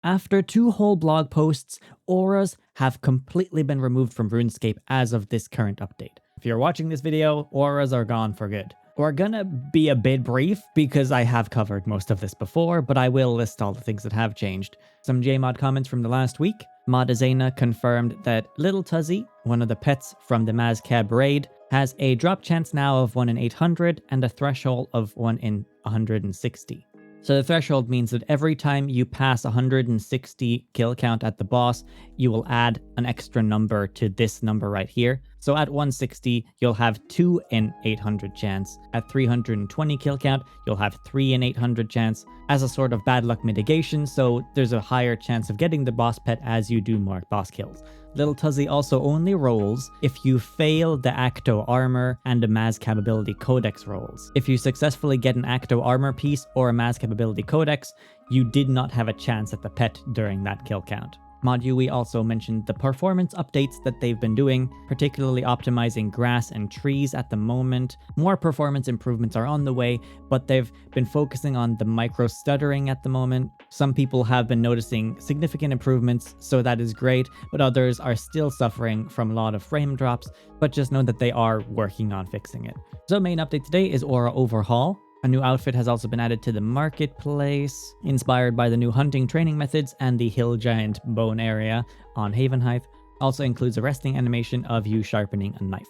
After 2 whole blog posts, auras have completely been removed from RuneScape as of this current update. If you're watching this video, auras are gone for good. We're gonna be a bit brief because I have covered most of this before, but I will list all the things that have changed. Some Jmod comments from the last week. Modazena confirmed that Little Tuzzy, one of the pets from the Mazcab raid, has a drop chance now of 1 in 800 and a threshold of 1 in 160. So the threshold means that every time you pass 160 kill count at the boss, you will add an extra number to this number right here. So at 160, you'll have 2 in 800 chance. At 320 kill count, you'll have 3 in 800 chance as a sort of bad luck mitigation, so there's a higher chance of getting the boss pet as you do more boss kills. Little Tuzzy also only rolls if you fail the Acto Armor and a Maz Capability Codex rolls. If you successfully get an Acto Armor piece or a Maz Capability Codex, you did not have a chance at the pet during that kill count. Mod Yui also mentioned the performance updates that they've been doing, particularly optimizing grass and trees at the moment. More performance improvements are on the way, but they've been focusing on the micro stuttering at the moment. Some people have been noticing significant improvements, so that is great, but others are still suffering from a lot of frame drops, but just know that they are working on fixing it. So main update today is Aura Overhaul. A new outfit has also been added to the marketplace, inspired by the new hunting training methods and the hill giant bone area on Havenheith. Also includes a resting animation of you sharpening a knife.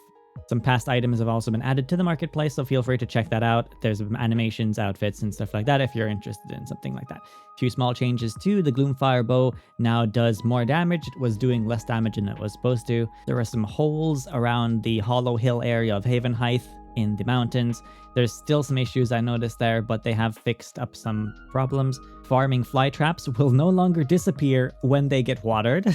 Some past items have also been added to the marketplace, so feel free to check that out. There's animations, outfits, and stuff like that if you're interested in something like that. A few small changes too. The Gloomfire bow now does more damage. It was doing less damage than it was supposed to. There are some holes around the Hollow Hill area of Havenheith in the mountains. There's still some issues I noticed there, but they have fixed up some problems. Farming fly traps will no longer disappear when they get watered.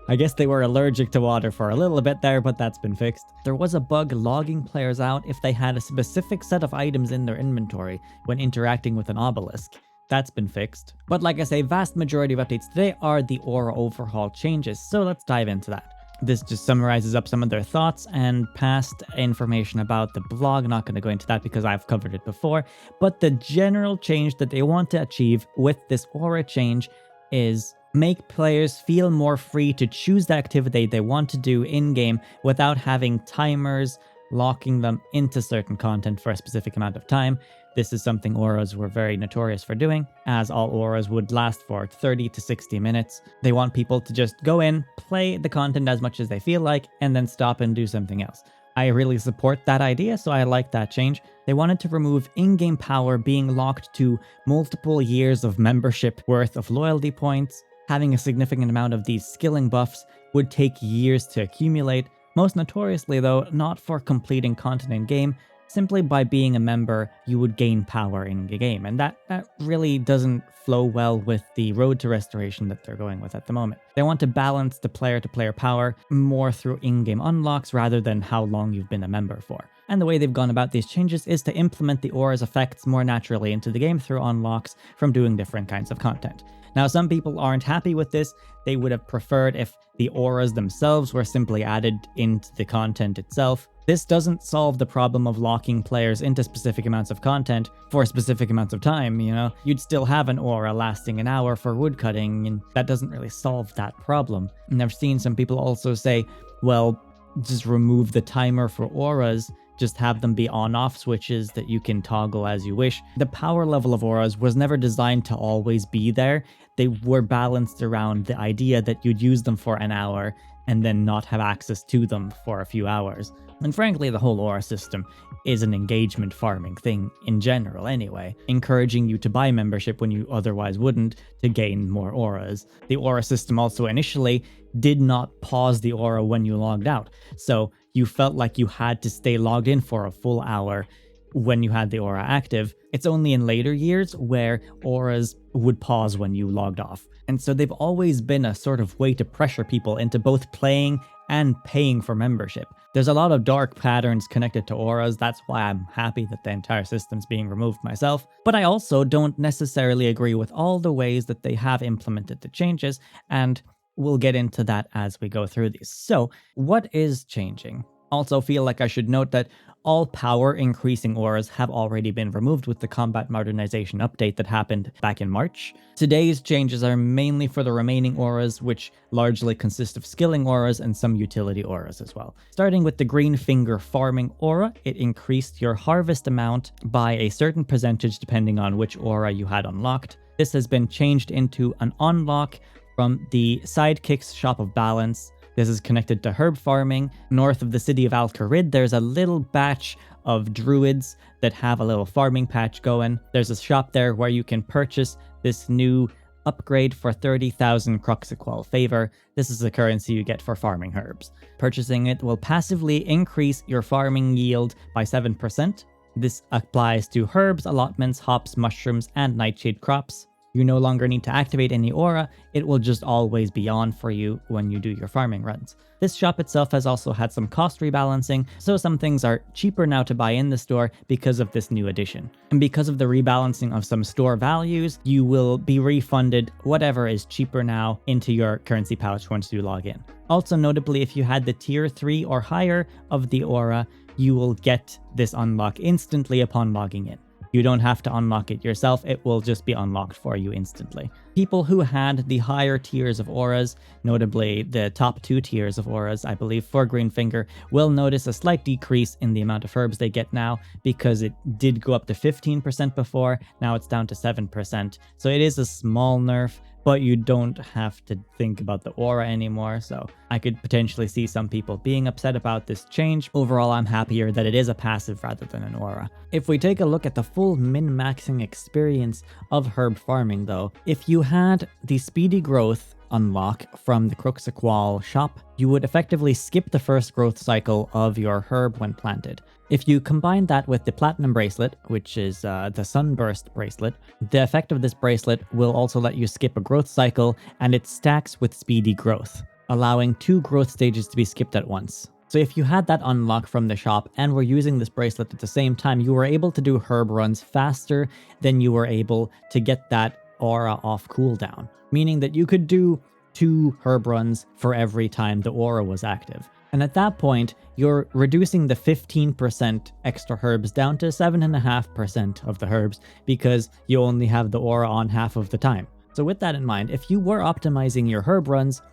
I guess they were allergic to water for a little bit there, but that's been fixed. There was a bug logging players out if they had a specific set of items in their inventory when interacting with an obelisk. That's been fixed. But like I say, vast majority of updates today are the Aura Overhaul changes, so let's dive into that. This just summarizes up some of their thoughts and past information about the blog. I'm not going to go into that because I've covered it before, but the general change that they want to achieve with this aura change is make players feel more free to choose the activity they want to do in-game without having timers locking them into certain content for a specific amount of time. This is something auras were very notorious for doing, as all auras would last for 30 to 60 minutes. They want people to just go in, play the content as much as they feel like, and then stop and do something else. I really support that idea, so I like that change. They wanted to remove in-game power being locked to multiple years of membership worth of loyalty points. Having a significant amount of these skilling buffs would take years to accumulate, most notoriously though, not for completing content in-game. Simply by being a member, you would gain power in the game, and that really doesn't flow well with the road to restoration that they're going with at the moment. They want to balance the player-to-player power more through in-game unlocks rather than how long you've been a member for. And the way they've gone about these changes is to implement the aura's effects more naturally into the game through unlocks from doing different kinds of content. Now, some people aren't happy with this. They would have preferred if the auras themselves were simply added into the content itself. This doesn't solve the problem of locking players into specific amounts of content for specific amounts of time, you know? You'd still have an aura lasting an hour for woodcutting, and that doesn't really solve that problem. And I've seen some people also say, well, just remove the timer for auras, just have them be on-off switches that you can toggle as you wish. The power level of auras was never designed to always be there. They were balanced around the idea that you'd use them for an hour and then not have access to them for a few hours. And frankly, the whole aura system is an engagement farming thing in general anyway, encouraging you to buy membership when you otherwise wouldn't to gain more auras. The aura system also initially did not pause the aura when you logged out, so you felt like you had to stay logged in for a full hour when you had the aura active. It's only in later years where auras would pause when you logged off. And so they've always been a sort of way to pressure people into both playing and paying for membership. There's a lot of dark patterns connected to auras. That's why I'm happy that the entire system's being removed myself. But I also don't necessarily agree with all the ways that they have implemented the changes, and we'll get into that as we go through these. So, what is changing? Also feel like I should note that all power increasing auras have already been removed with the combat modernization update that happened back in March. Today's changes are mainly for the remaining auras, which largely consist of skilling auras and some utility auras as well. Starting with the green finger farming aura, it increased your harvest amount by a certain percentage depending on which aura you had unlocked. This has been changed into an unlock from the Sidekick's Shop of Balance. This is connected to herb farming. North of the city of Al-Kharid, there's a little batch of druids that have a little farming patch going. There's a shop there where you can purchase this new upgrade for 30,000 Croxiqual favor. This is the currency you get for farming herbs. Purchasing it will passively increase your farming yield by 7%. This applies to herbs, allotments, hops, mushrooms, and nightshade crops. You no longer need to activate any aura, it will just always be on for you when you do your farming runs. This shop itself has also had some cost rebalancing, so some things are cheaper now to buy in the store because of this new addition. And because of the rebalancing of some store values, you will be refunded whatever is cheaper now into your currency pouch once you log in. Also notably, if you had the tier 3 or higher of the aura, you will get this unlock instantly upon logging in. You don't have to unlock it yourself, it will just be unlocked for you instantly. People who had the higher tiers of auras, notably the top 2 tiers of auras, I believe for Greenfinger, will notice a slight decrease in the amount of herbs they get now because it did go up to 15% before, now it's down to 7%. So it is a small nerf, but you don't have to think about the aura anymore, so I could potentially see some people being upset about this change. Overall, I'm happier that it is a passive rather than an aura. If we take a look at the full min-maxing experience of herb farming though, if you had the speedy growth unlock from the Croxiqual shop, you would effectively skip the first growth cycle of your herb when planted. If you combine that with the Platinum Bracelet, which is the Sunburst Bracelet, the effect of this bracelet will also let you skip a growth cycle, and it stacks with speedy growth, allowing 2 growth stages to be skipped at once. So if you had that unlock from the shop and were using this bracelet at the same time, you were able to do herb runs faster than you were able to get that aura off cooldown, meaning that you could do 2 herb runs for every time the aura was active. And at that point, you're reducing the 15% extra herbs down to 7.5% of the herbs because you only have the aura on half of the time. So with that in mind, if you were optimizing your herb runs,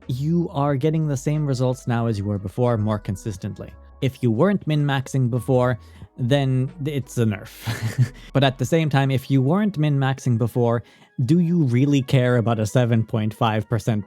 you are getting the same results now as you were before more consistently. If you weren't min-maxing before, then it's a nerf. But at the same time, if you weren't min-maxing before, do you really care about a 7.5%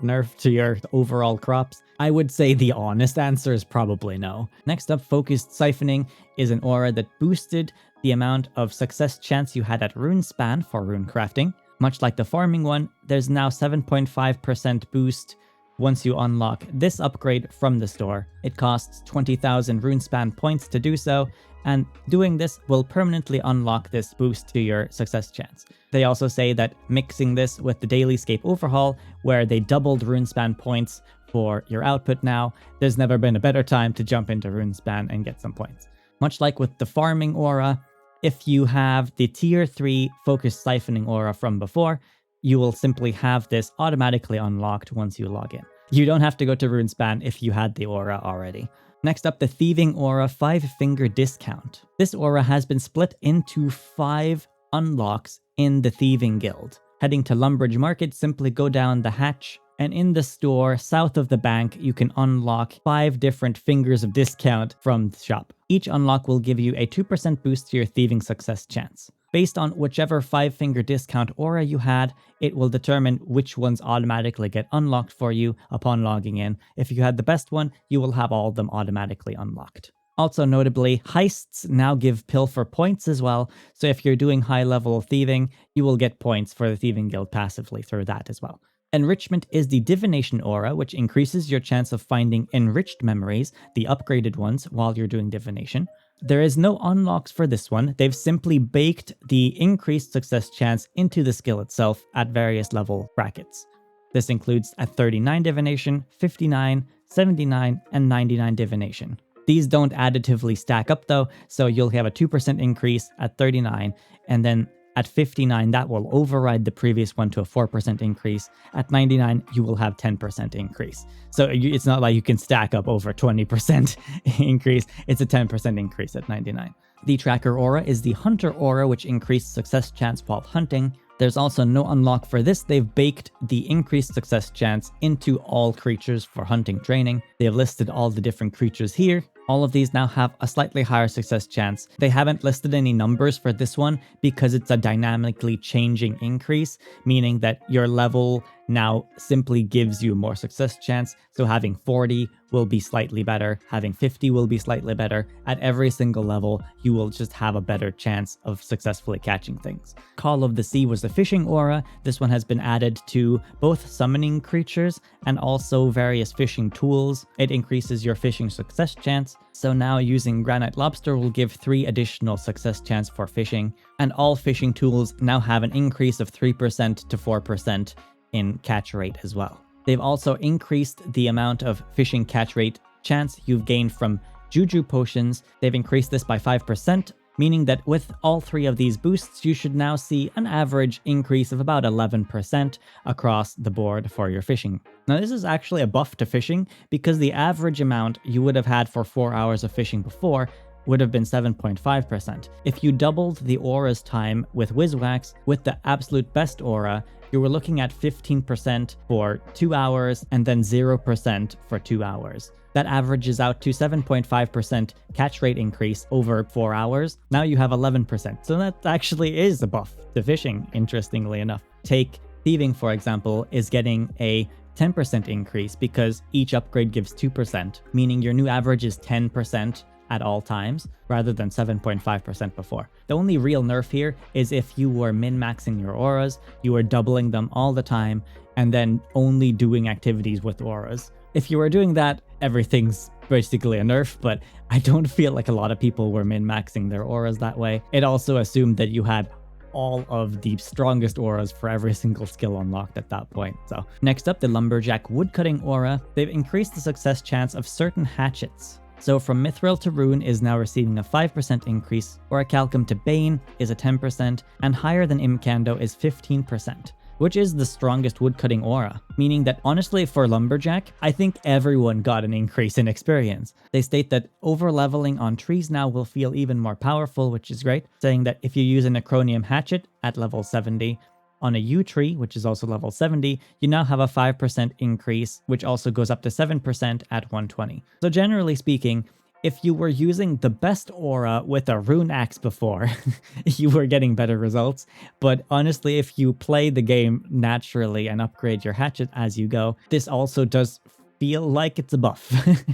nerf to your overall crops? I would say the honest answer is probably no. Next up, Focused Siphoning is an aura that boosted the amount of success chance you had at RuneSpan for rune crafting. Much like the farming one, there's now 7.5% boost once you unlock this upgrade from the store. It costs 20,000 RuneSpan points to do so, and doing this will permanently unlock this boost to your success chance. They also say that mixing this with the RainyScape overhaul, where they doubled RuneSpan points for your output now, there's never been a better time to jump into RuneSpan and get some points. Much like with the farming aura, if you have the tier 3 Focused Siphoning aura from before, you will simply have this automatically unlocked once you log in. You don't have to go to RuneSpan if you had the aura already. Next up, the Thieving Aura 5-Finger Discount. This aura has been split into 5 unlocks in the Thieving Guild. Heading to Lumbridge Market, simply go down the hatch, and in the store south of the bank, you can unlock 5 different fingers of discount from the shop. Each unlock will give you a 2% boost to your thieving success chance. Based on whichever 5-finger discount aura you had, it will determine which ones automatically get unlocked for you upon logging in. If you had the best one, you will have all of them automatically unlocked. Also notably, heists now give pilfer points as well, so if you're doing high level thieving, you will get points for the Thieving Guild passively through that as well. Enrichment is the Divination aura, which increases your chance of finding enriched memories, the upgraded ones, while you're doing divination. There is no unlocks for this one. They've simply baked the increased success chance into the skill itself at various level brackets. This includes at 39 divination, 59, 79, and 99 divination. These don't additively stack up though, so you'll have a 2% increase at 39, and then At 59, that will override the previous one to a 4% increase. At 99, you will have 10% increase. So it's not like you can stack up over 20% increase. It's a 10% increase at 99. The tracker aura is the hunter aura, which increased success chance while hunting. There's also no unlock for this. They've baked the increased success chance into all creatures for hunting training. They have listed all the different creatures here. All of these now have a slightly higher success chance. They haven't listed any numbers for this one because it's a dynamically changing increase, meaning that your level now simply gives you more success chance. So having 40 will be slightly better, having 50 will be slightly better. At every single level, you will just have a better chance of successfully catching things. Call of the Sea was the fishing aura. This one has been added to both summoning creatures and also various fishing tools. It increases your fishing success chance. So now using Granite Lobster will give 3 additional success chance for fishing, and all fishing tools now have an increase of 3% to 4% in catch rate as well. They've also increased the amount of fishing catch rate chance you've gained from Juju potions. They've increased this by 5%, meaning that with all 3 of these boosts, you should now see an average increase of about 11% across the board for your fishing. Now, this is actually a buff to fishing because the average amount you would have had for 4 hours of fishing before would have been 7.5%. If you doubled the aura's time with Wizwax, with the absolute best aura, you were looking at 15% for 2 hours and then 0% for 2 hours. That averages out to 7.5% catch rate increase over 4 hours. Now you have 11%. So that actually is a buff to fishing, interestingly enough. Take thieving, for example, is getting a 10% increase because each upgrade gives 2%, meaning your new average is 10% at all times, rather than 7.5% before. The only real nerf here is if you were min-maxing your auras, you were doubling them all the time, and then only doing activities with auras. If you were doing that, everything's basically a nerf, but I don't feel like a lot of people were min-maxing their auras that way. It also assumed that you had all of the strongest auras for every single skill unlocked at that point. So next up, the Lumberjack Woodcutting aura. They've increased the success chance of certain hatchets. So from Mithril to Rune is now receiving a 5% increase, Orichalcum to Bane is a 10%, and higher than Imcando is 15%, which is the strongest woodcutting aura, meaning that honestly for Lumberjack, I think everyone got an increase in experience. They state that over-leveling on trees now will feel even more powerful, which is great, saying that if you use a Necronium Hatchet at level 70, on a yew tree, which is also level 70, you now have a 5% increase, which also goes up to 7% at 120. So generally speaking, if you were using the best aura with a rune axe before, you were getting better results. But honestly, if you play the game naturally and upgrade your hatchet as you go, this also does feel like it's a buff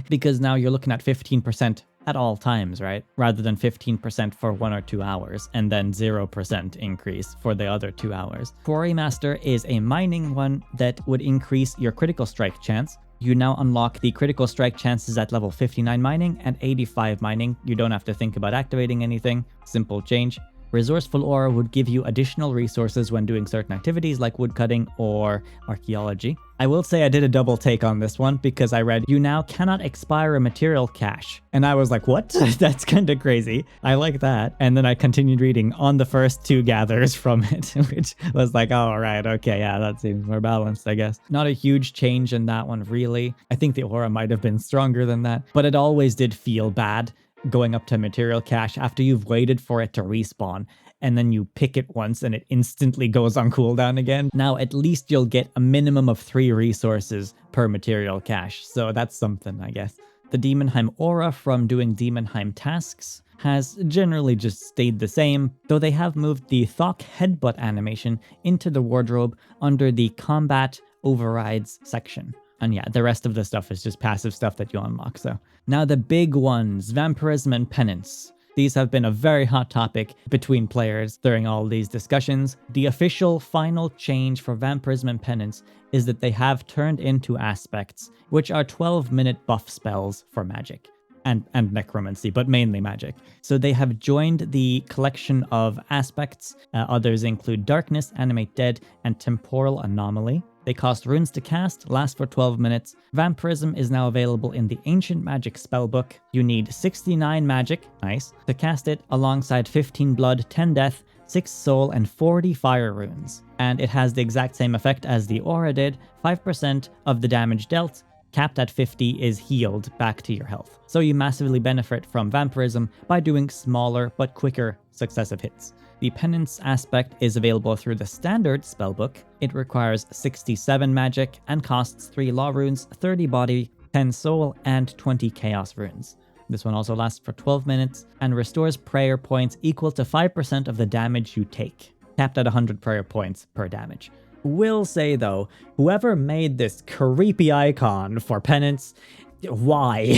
because now you're looking at 15% at all times, right? Rather than 15% for 1 or 2 hours and then 0% increase for the other 2 hours. Quarry Master is a mining one that would increase your critical strike chance. You now unlock the critical strike chances at level 59 mining and 85 mining. You don't have to think about activating anything. Simple change. Resourceful Aura would give you additional resources when doing certain activities like woodcutting or archaeology. I will say I did a double take on this one because I read, you now cannot expire a material cache. And I was like, what? That's kind of crazy. I like that. And then I continued reading on the first 2 gathers from it, which was like, oh, all right, okay, yeah, that seems more balanced, I guess. Not a huge change in that one, really. I think the aura might have been stronger than that, but it always did feel bad going up to material cache after you've waited for it to respawn and then you pick it once and it instantly goes on cooldown again. Now at least you'll get a minimum of 3 resources per material cache, so that's something, I guess. The Demonheim aura from doing Demonheim tasks has generally just stayed the same, though they have moved the Thok headbutt animation into the wardrobe under the combat overrides section. And yeah, the rest of the stuff is just passive stuff that you unlock. So now the big ones, Vampyrism and Penance. These have been a very hot topic between players during all these discussions. The official final change for Vampyrism and Penance is that they have turned into aspects, which are 12-minute buff spells for magic and necromancy, but mainly magic. So they have joined the collection of aspects. Others include Darkness, Animate Dead, and Temporal Anomaly. They cost runes to cast, last for 12 minutes. Vampirism is now available in the Ancient Magic spellbook. You need 69 magic, nice, to cast it alongside 15 blood, 10 death, 6 soul, and 40 fire runes. And it has the exact same effect as the aura did. 5% of the damage dealt, capped at 50, is healed back to your health. So you massively benefit from Vampirism by doing smaller but quicker successive hits. The Penance aspect is available through the standard spellbook. It requires 67 magic and costs 3 law runes, 30 body, 10 soul, and 20 chaos runes. This one also lasts for 12 minutes and restores prayer points equal to 5% of the damage you take, capped at 100 prayer points per damage. Will say though, whoever made this creepy icon for Penance, why?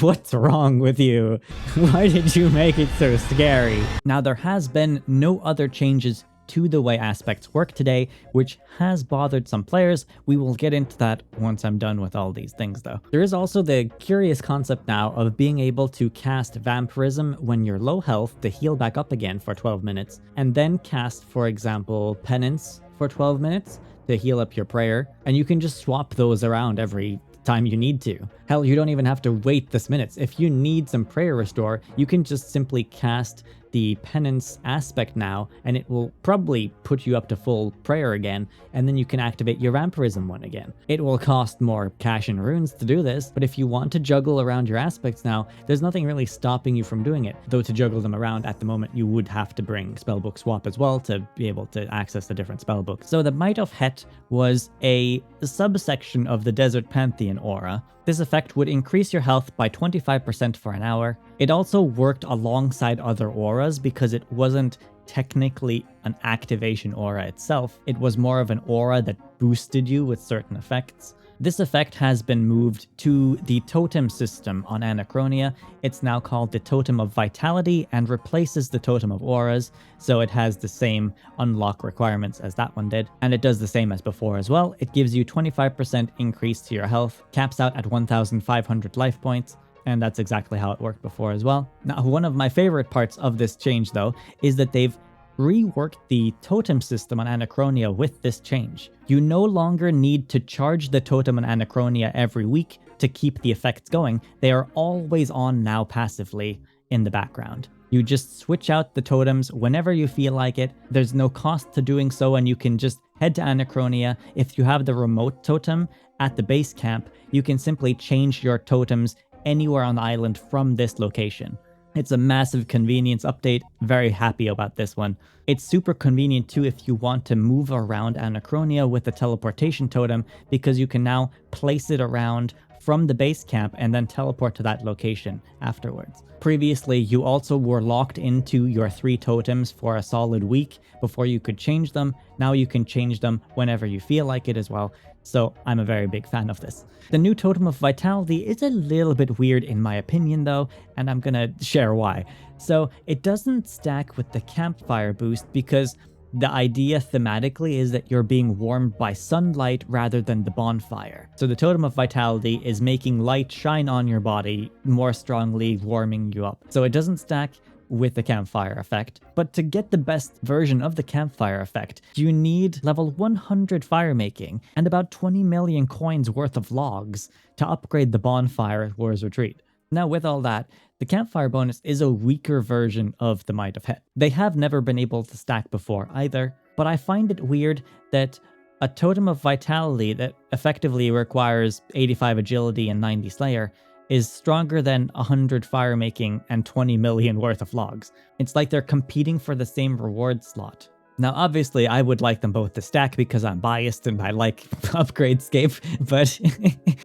What's wrong with you? Why did you make it so scary? Now, there has been no other changes to the way aspects work today, which has bothered some players. We will get into that once I'm done with all these things though. There is also the curious concept now of being able to cast Vampirism when you're low health to heal back up again for 12 minutes, and then cast, for example, Penance for 12 minutes to heal up your prayer, and you can just swap those around every time you need to. Hell, you don't even have to wait this minutes. If you need some prayer restore, you can just simply cast the Penance aspect now, and it will probably put you up to full prayer again, and then you can activate your Vampirism one again. It will cost more cash and runes to do this, but if you want to juggle around your aspects now, there's nothing really stopping you from doing it. Though to juggle them around at the moment, you would have to bring Spellbook Swap as well to be able to access the different spellbooks. So the Might of Het was a subsection of the Desert Pantheon aura. This effect would increase your health by 25% for an hour. It also worked alongside other auras because it wasn't technically an activation aura itself. It was more of an aura that boosted you with certain effects. This effect has been moved to the totem system on Anachronia. It's now called the Totem of Vitality and replaces the Totem of Auras, so it has the same unlock requirements as that one did. And it does the same as before as well. It gives you 25% increase to your health, caps out at 1,500 life points, and that's exactly how it worked before as well. Now, one of my favorite parts of this change though is that they've reworked the totem system on Anachronia with this change. You no longer need to charge the totem on Anachronia every week to keep the effects going. They are always on now passively in the background. You just switch out the totems whenever you feel like it. There's no cost to doing so, and you can just head to Anachronia. If you have the remote totem at the base camp, you can simply change your totems anywhere on the island from this location. It's a massive convenience update. Very happy about this one. It's super convenient too if you want to move around Anachronia with the teleportation totem, because you can now place it around from the base camp and then teleport to that location afterwards. Previously, you also were locked into your 3 totems for a solid week before you could change them. Now you can change them whenever you feel like it as well. So I'm a very big fan of this. The new Totem of Vitality is a little bit weird in my opinion though, and I'm gonna share why. So it doesn't stack with the campfire boost because the idea thematically is that you're being warmed by sunlight rather than the bonfire. So the Totem of Vitality is making light shine on your body more strongly, warming you up. So it doesn't stack with the campfire effect, but to get the best version of the campfire effect, you need level 100 fire making and about 20 million coins worth of logs to upgrade the bonfire at War's Retreat. Now with all that, the campfire bonus is a weaker version of the Might of Het. They have never been able to stack before either, but I find it weird that a Totem of Vitality that effectively requires 85 agility and 90 slayer is stronger than 100 fire making and 20 million worth of logs. It's like they're competing for the same reward slot. Now obviously I would like them both to stack because I'm biased and I like RuneScape, but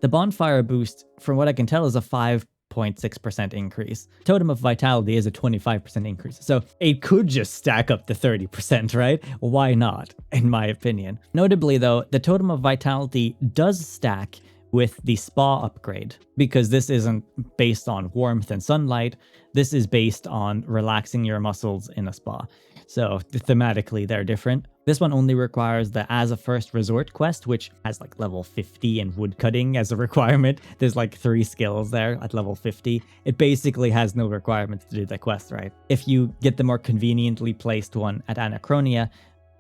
the bonfire boost, from what I can tell, is a 5.6% increase. Totem of Vitality is a 25% increase. So it could just stack up to 30%, right? Why not, in my opinion? Notably though, the Totem of Vitality does stack with the spa upgrade, because this isn't based on warmth and sunlight. This is based on relaxing your muscles in a spa. So thematically, they're different. This one only requires the As a First Resort quest, which has like level 50 and woodcutting as a requirement. There's like 3 skills there at level 50. It basically has no requirements to do the quest, right? If you get the more conveniently placed one at Anachronia,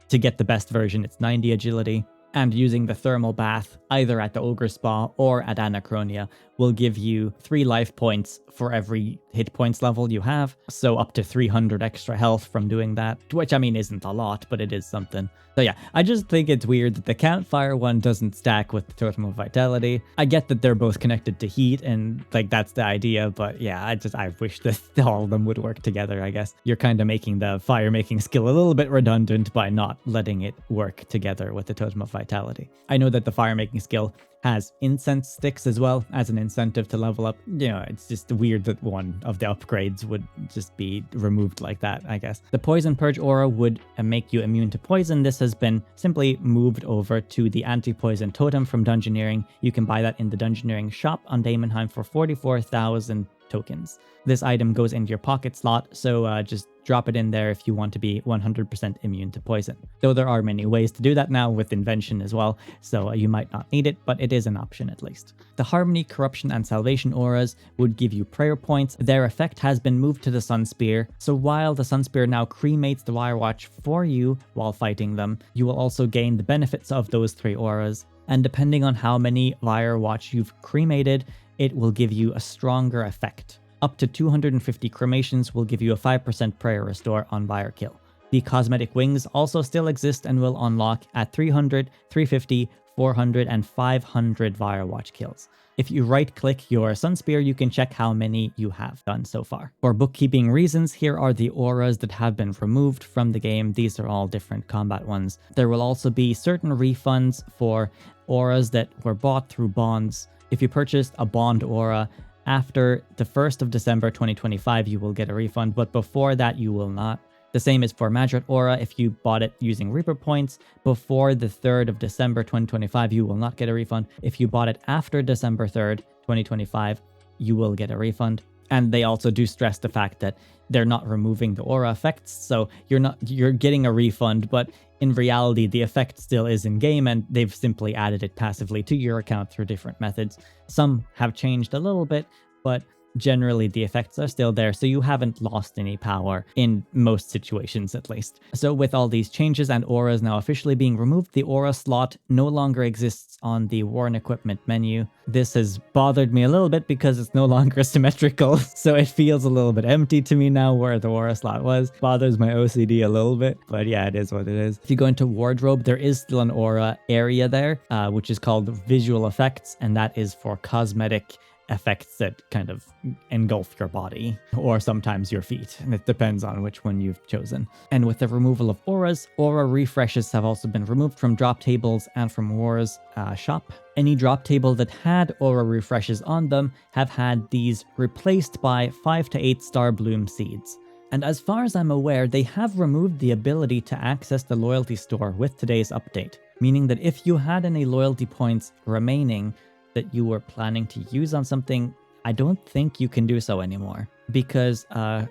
to get the best version, it's 90 agility. And using the thermal bath, either at the Ogre Spa or at Anachronia, will give you 3 life points for every hit points level you have. So up to 300 extra health from doing that, which I mean isn't a lot, but it is something. So yeah, I just think it's weird that the campfire one doesn't stack with the Totem of Vitality. I get that they're both connected to heat and like that's the idea, but yeah, I wish that all of them would work together, I guess. You're kind of making the fire making skill a little bit redundant by not letting it work together with the Totem of Vitality. I know that the fire making skill has incense sticks as well as an incentive to level up. You know, it's just weird that one of the upgrades would just be removed like that, I guess. The Poison Purge aura would make you immune to poison. This has been simply moved over to the anti-poison totem from Dungeoneering. You can buy that in the Dungeoneering shop on Daemonheim for 44,000 tokens. This item goes into your pocket slot, so just drop it in there if you want to be 100% immune to poison. Though there are many ways to do that now with Invention as well, so you might not need it, but it is an option at least. The Harmony, Corruption, and Salvation auras would give you prayer points. Their effect has been moved to the Sun Spear, so while the Sun Spear now cremates the Firewatch for you while fighting them, you will also gain the benefits of those 3 auras, and depending on how many Firewatch you've cremated, it will give you a stronger effect. Up to 250 cremations will give you a 5% prayer restore on Fire Kill. The Cosmetic Wings also still exist and will unlock at 300, 350, 400, and 500 Firewatch kills. If you right-click your Sun Spear, you can check how many you have done so far. For bookkeeping reasons, here are the auras that have been removed from the game. These are all different combat ones. There will also be certain refunds for auras that were bought through bonds. If you purchased a bond aura after the 1st of December 2025, you will get a refund, but before that, you will not. The same is for Madrat aura. If you bought it using Reaper points before the 3rd of December 2025, you will not get a refund. If you bought it after December 3rd, 2025, you will get a refund. And they also do stress the fact that they're not removing the aura effects, so you're getting a refund, but in reality, the effect still is in game and they've simply added it passively to your account through different methods. Some have changed a little bit, but generally the effects are still there, so you haven't lost any power in most situations at least. So with all these changes and auras now officially being removed, the aura slot no longer exists on the Worn Equipment menu. This has bothered me a little bit because it's no longer symmetrical, so it feels a little bit empty to me now where the aura slot was. Bothers my OCD a little bit, but yeah, it is what it is. If you go into Wardrobe, there is still an aura area there, which is called Visual Effects, and that is for cosmetic effects that kind of engulf your body or sometimes your feet, and it depends on which one you've chosen. And with the removal of auras, aura refreshes have also been removed from drop tables and from War's shop. Any drop table that had aura refreshes on them have had these replaced by 5 to 8 star bloom seeds. And as far as I'm aware, they have removed the ability to access the loyalty store with today's update, meaning that if you had any loyalty points remaining that you were planning to use on something, I don't think you can do so anymore, because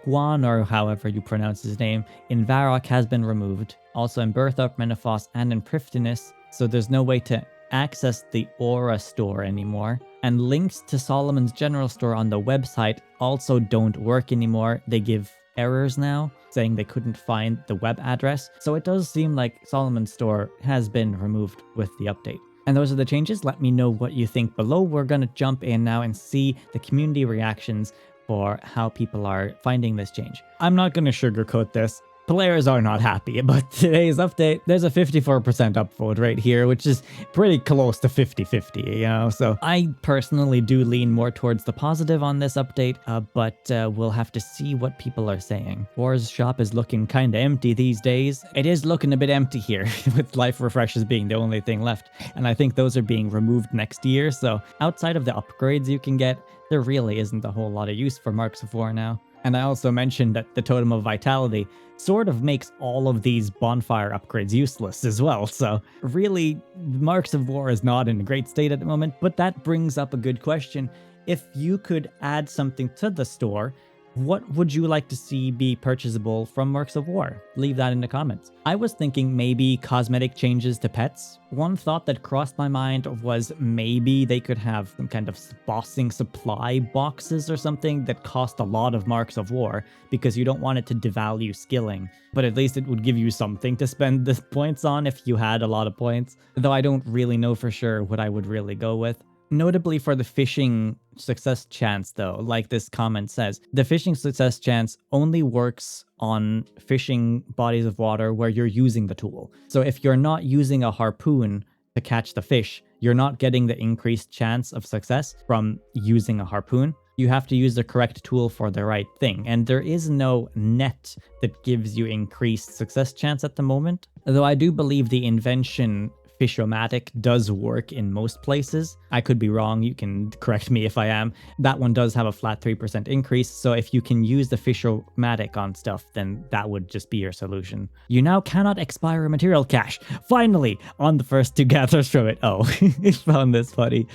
Juan, or however you pronounce his name, in Varrock has been removed, also in Bertharp, Menopause, and in Prifddinas, so there's no way to access the aura store anymore. And links to Solomon's general store on the website also don't work anymore. They give errors now, saying they couldn't find the web address, so it does seem like Solomon's store has been removed with the update. And those are the changes. Let me know what you think below. We're going to jump in now and see the community reactions for how people are finding this change. I'm not going to sugarcoat this. Players are not happy about today's update. There's a 54% upvote rate here, which is pretty close to 50-50, you know? So I personally do lean more towards the positive on this update, but we'll have to see what people are saying. War's shop is looking kind of empty these days. It is looking a bit empty here, with life refreshes being the only thing left. And I think those are being removed next year. So outside of the upgrades you can get, there really isn't a whole lot of use for Marks of War now. And I also mentioned that the Totem of Vitality sort of makes all of these bonfire upgrades useless as well. So really, Marks of War is not in a great state at the moment, but that brings up a good question. If you could add something to the store What would you like to see be purchasable from Works of War? Leave that in the comments. I was thinking maybe cosmetic changes to pets. One thought that crossed my mind was maybe they could have some kind of bossing supply boxes or something that cost a lot of Marks of War, because you don't want it to devalue skilling, but at least it would give you something to spend the points on if you had a lot of points, though I don't really know for sure what I would really go with. Notably for the fishing success chance though, like this comment says, the fishing success chance only works on fishing bodies of water where you're using the tool. So if you're not using a harpoon to catch the fish, you're not getting the increased chance of success from using a harpoon. You have to use the correct tool for the right thing, and there is no net that gives you increased success chance at the moment. Though I do believe the invention Fishomatic does work in most places. I could be wrong, you can correct me if I am. That one does have a flat 3% increase, so if you can use the Fishomatic on stuff, then that would just be your solution. You now cannot expire a material cache. Finally, on the first 2 gathers from it. Oh, I found this funny.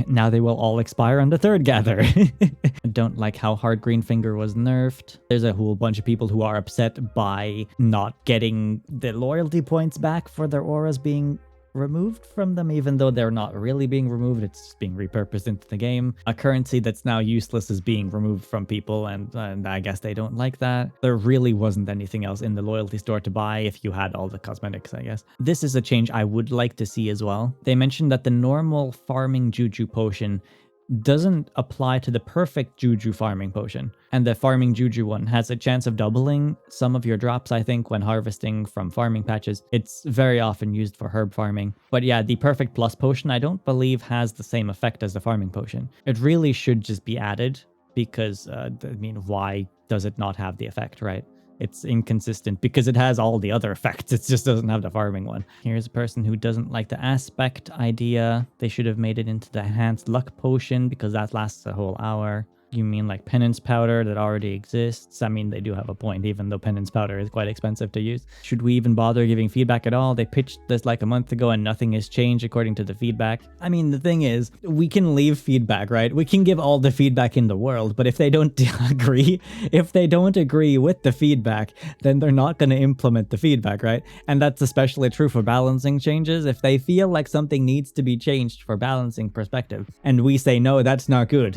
Now they will all expire on the 3rd gather. I don't like how hard Greenfinger was nerfed. There's a whole bunch of people who are upset by not getting the loyalty points back for their auras being removed from them, even though they're not really being removed, it's just being repurposed into the game. A currency that's now useless is being removed from people, and I guess they don't like that. There really wasn't anything else in the loyalty store to buy if you had all the cosmetics, I guess. This is a change I would like to see as well. They mentioned that the normal farming Juju potion doesn't apply to the perfect Juju farming potion, and the farming Juju one has a chance of doubling some of your drops, I think, when harvesting from farming patches. It's very often used for herb farming. But yeah, the perfect plus potion I don't believe has the same effect as the farming potion. It really should just be added, because I mean, why does it not have the effect, right? It's inconsistent because it has all the other effects. It just doesn't have the farming one. Here's a person who doesn't like the aspect idea. They should have made it into the enhanced luck potion because that lasts a whole hour. You mean like penance powder that already exists? I mean, they do have a point, even though penance powder is quite expensive to use. Should we even bother giving feedback at all? They pitched this like a month ago and nothing has changed according to the feedback. I mean, the thing is, we can leave feedback, right? We can give all the feedback in the world, but if they don't agree, if they don't agree with the feedback, then they're not going to implement the feedback, right? And that's especially true for balancing changes. If they feel like something needs to be changed for balancing perspective, and we say, no, that's not good,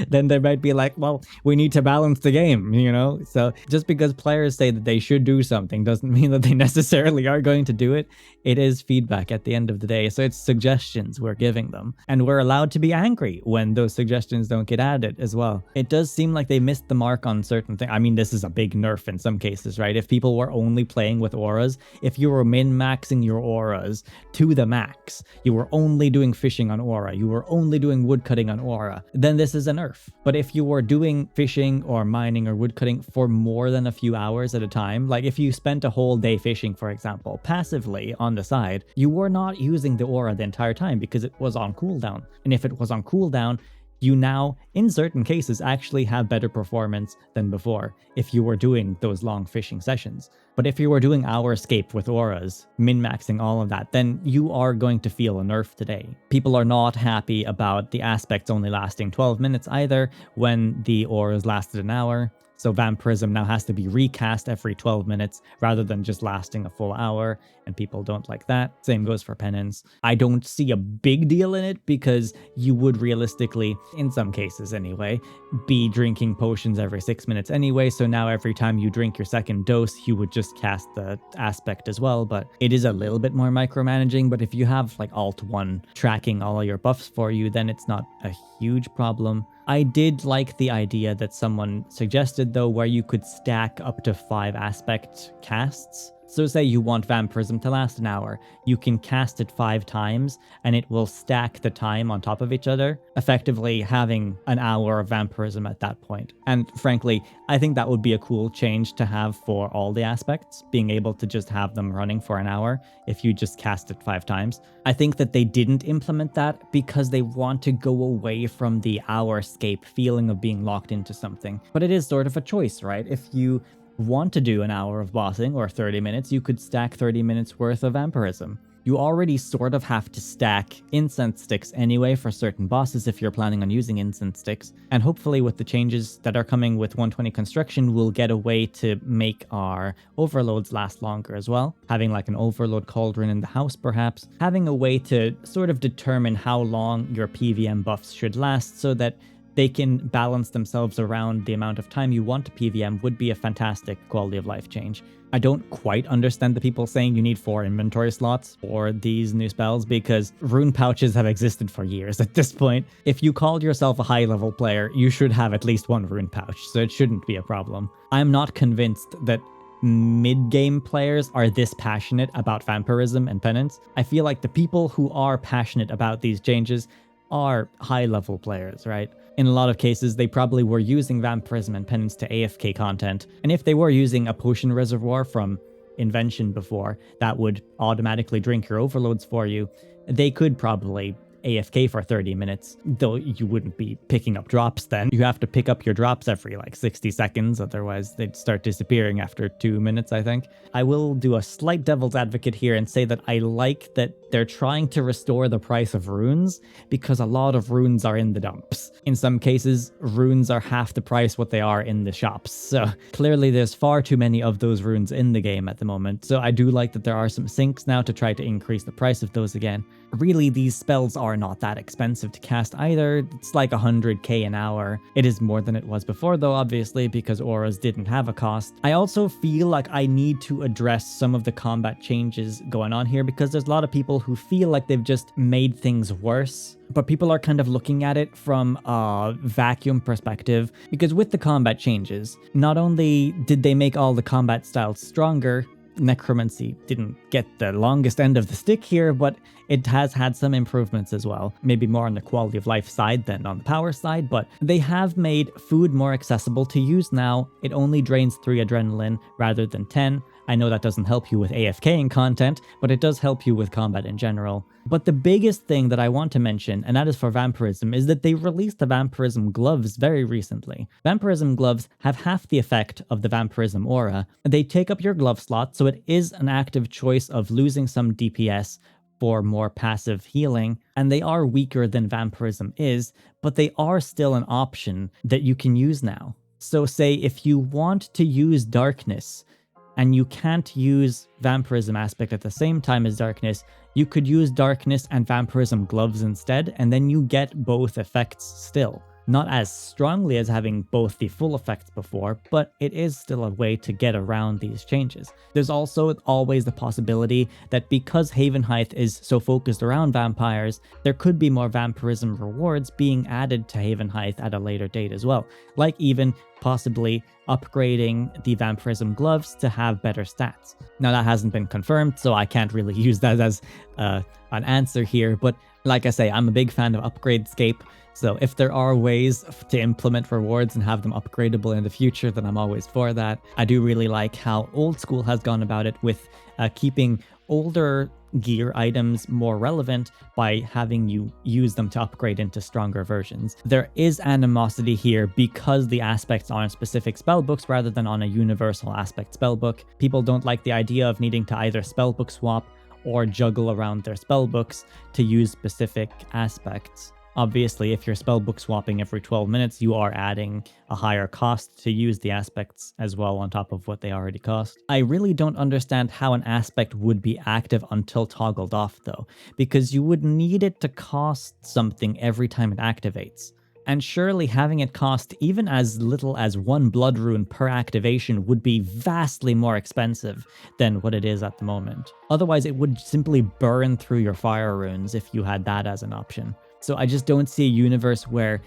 then they might be like, well, we need to balance the game, you know? So just because players say that they should do something doesn't mean that they necessarily are going to do it. It is feedback at the end of the day. So it's suggestions we're giving them. And we're allowed to be angry when those suggestions don't get added as well. It does seem like they missed the mark on certain things. I mean, this is a big nerf in some cases, right? If people were only playing with auras, if you were min-maxing your auras to the max, you were only doing fishing on aura, you were only doing woodcutting on aura, then this is a nerf. But if you were doing fishing or mining or woodcutting for more than a few hours at a time, like if you spent a whole day fishing, for example, passively on the side, you were not using the aura the entire time because it was on cooldown. And if it was on cooldown, you now, in certain cases, actually have better performance than before if you were doing those long fishing sessions. But if you were doing RuneScape with auras, min-maxing all of that, then you are going to feel a nerf today. People are not happy about the aspects only lasting 12 minutes either when the auras lasted an hour. So Vampyrism now has to be recast every 12 minutes rather than just lasting a full hour, and people don't like that. Same goes for Penance. I don't see a big deal in it because you would realistically, in some cases anyway, be drinking potions every 6 minutes anyway, so now every time you drink your second dose, you would just cast the aspect as well, but it is a little bit more micromanaging. But if you have like Alt 1 tracking all of your buffs for you, then it's not a huge problem. I did like the idea that someone suggested though, where you could stack up to 5 aspect casts. So say you want Vampirism to last an hour, you can cast it 5 times and it will stack the time on top of each other, effectively having an hour of Vampirism at that point. And frankly, I think that would be a cool change to have for all the aspects, being able to just have them running for an hour if you just cast it 5 times. I think that they didn't implement that because they want to go away from the RuneScape feeling of being locked into something. But it is sort of a choice, right? If you want to do an hour of bossing or 30 minutes, you could stack 30 minutes worth of Vampirism. You already sort of have to stack incense sticks anyway for certain bosses if you're planning on using incense sticks. And hopefully with the changes that are coming with 120 construction, we'll get a way to make our overloads last longer as well. Having like an overload cauldron in the house perhaps. Having a way to sort of determine how long your PVM buffs should last so that they can balance themselves around the amount of time you want to PVM would be a fantastic quality of life change. I don't quite understand the people saying you need 4 inventory slots for these new spells because rune pouches have existed for years at this point. If you call yourself a high level player, you should have at least 1 rune pouch, so it shouldn't be a problem. I'm not convinced that mid-game players are this passionate about Vampyrism and Penance. I feel like the people who are passionate about these changes are high-level players, right? In a lot of cases, they probably were using Vampyrism and Penance to AFK content, and if they were using a potion reservoir from Invention before that would automatically drink your overloads for you, they could probably AFK for 30 minutes, though you wouldn't be picking up drops then. You have to pick up your drops every like 60 seconds, otherwise they'd start disappearing after 2 minutes, I think. I will do a slight devil's advocate here and say that I like that they're trying to restore the price of runes because a lot of runes are in the dumps. In some cases, runes are half the price what they are in the shops, so clearly there's far too many of those runes in the game at the moment, so I do like that there are some sinks now to try to increase the price of those again. Really, these spells are not that expensive to cast either. It's like 100k an hour. It is more than it was before though, obviously, because auras didn't have a cost. I also feel like I need to address some of the combat changes going on here because there's a lot of people who feel like they've just made things worse. But people are kind of looking at it from a vacuum perspective because with the combat changes, not only did they make all the combat styles stronger, Necromancy didn't get the longest end of the stick here, but it has had some improvements as well. Maybe more on the quality of life side than on the power side, but they have made food more accessible to use now. It only drains 3 adrenaline rather than 10. I know that doesn't help you with AFKing content, but it does help you with combat in general. But the biggest thing that I want to mention, and that is for Vampirism, is that they released the Vampirism gloves very recently. Vampirism gloves have half the effect of the Vampirism aura. They take up your glove slot, so it is an active choice of losing some DPS for more passive healing, and they are weaker than Vampirism is, but they are still an option that you can use now. So say if you want to use Darkness, and you can't use Vampirism aspect at the same time as Darkness, you could use Darkness and Vampirism gloves instead, and then you get both effects still. Not as strongly as having both the full effects before, but it is still a way to get around these changes. There's also always the possibility that because Havenheith is so focused around vampires, there could be more Vampirism rewards being added to Havenheith at a later date as well, like even possibly upgrading the Vampirism gloves to have better stats. Now that hasn't been confirmed, so I can't really use that as an answer here, but like I say, I'm a big fan of RuneScape. So if there are ways to implement rewards and have them upgradable in the future, then I'm always for that. I do really like how Old School has gone about it with keeping older gear items more relevant by having you use them to upgrade into stronger versions. There is animosity here because the aspects are on specific spellbooks rather than on a universal aspect spellbook. People don't like the idea of needing to either spellbook swap or juggle around their spellbooks to use specific aspects. Obviously, if you're spellbook swapping every 12 minutes, you are adding a higher cost to use the aspects as well on top of what they already cost. I really don't understand how an aspect would be active until toggled off though, because you would need it to cost something every time it activates. And surely having it cost even as little as 1 blood rune per activation would be vastly more expensive than what it is at the moment. Otherwise, it would simply burn through your fire runes if you had that as an option. So I just don't see a universe where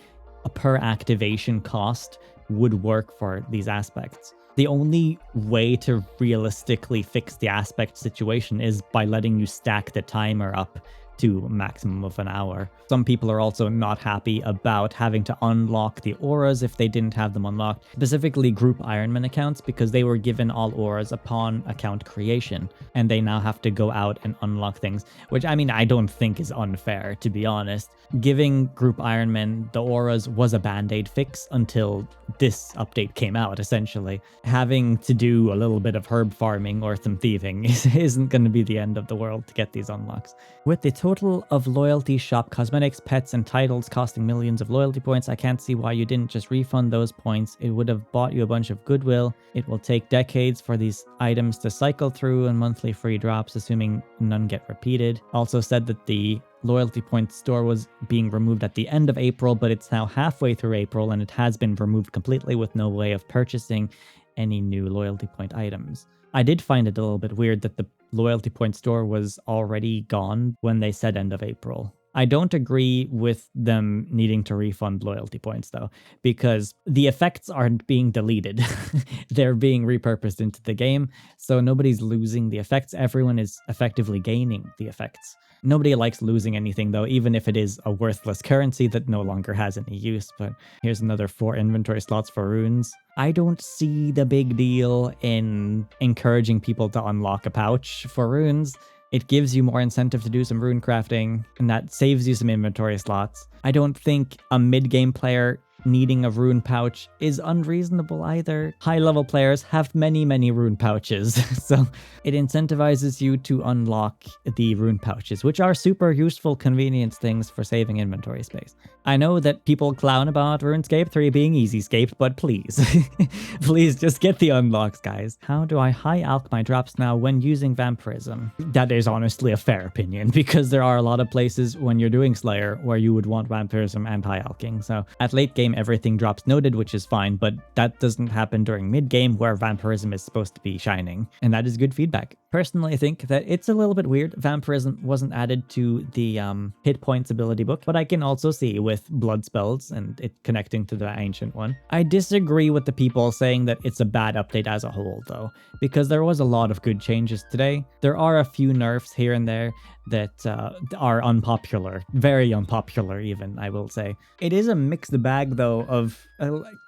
a per activation cost would work for these aspects. The only way to realistically fix the aspect situation is by letting you stack the timer up to a maximum of an hour. Some people are also not happy about having to unlock the auras if they didn't have them unlocked, specifically group Ironman accounts, because they were given all auras upon account creation, and they now have to go out and unlock things, which I mean, I don't think is unfair, to be honest. Giving group Ironman the auras was a band-aid fix until this update came out, essentially. Having to do a little bit of herb farming or some thieving isn't going to be the end of the world to get these unlocks. With the total of loyalty shop cosmetics, pets, and titles costing millions of loyalty points, I can't see why you didn't just refund those points. It would have bought you a bunch of goodwill. It will take decades for these items to cycle through and monthly free drops, assuming none get repeated. Also said that the loyalty point store was being removed at the end of April, but it's now halfway through April and it has been removed completely with no way of purchasing any new loyalty point items. I did find it a little bit weird that the loyalty point store was already gone when they said end of April. I don't agree with them needing to refund loyalty points though, because the effects aren't being deleted. They're being repurposed into the game, so nobody's losing the effects. Everyone is effectively gaining the effects. Nobody likes losing anything though, even if it is a worthless currency that no longer has any use. But here's another 4 inventory slots for runes. I don't see the big deal in encouraging people to unlock a pouch for runes. It gives you more incentive to do some rune crafting, and that saves you some inventory slots. I don't think a mid-game player needing a rune pouch is unreasonable either. High-level players have many rune pouches, so it incentivizes you to unlock the rune pouches, which are super useful, convenient things for saving inventory space. I know that people clown about RuneScape 3 being easyscaped, but please, please just get the unlocks, guys. How do I high alch my drops now when using Vampyrism? That is honestly a fair opinion, because there are a lot of places when you're doing Slayer where you would want Vampyrism and high alching. So at late game, everything drops noted, which is fine, but that doesn't happen during mid game where Vampyrism is supposed to be shining, and that is good feedback. Personally, I think that it's a little bit weird Vampyrism wasn't added to the hit points ability book, but I can also see with blood spells and it connecting to the ancient one. I disagree with the people saying that it's a bad update as a whole though, because there was a lot of good changes today. There are a few nerfs here and there that are unpopular, very unpopular even, I will say. It is a mixed bag though of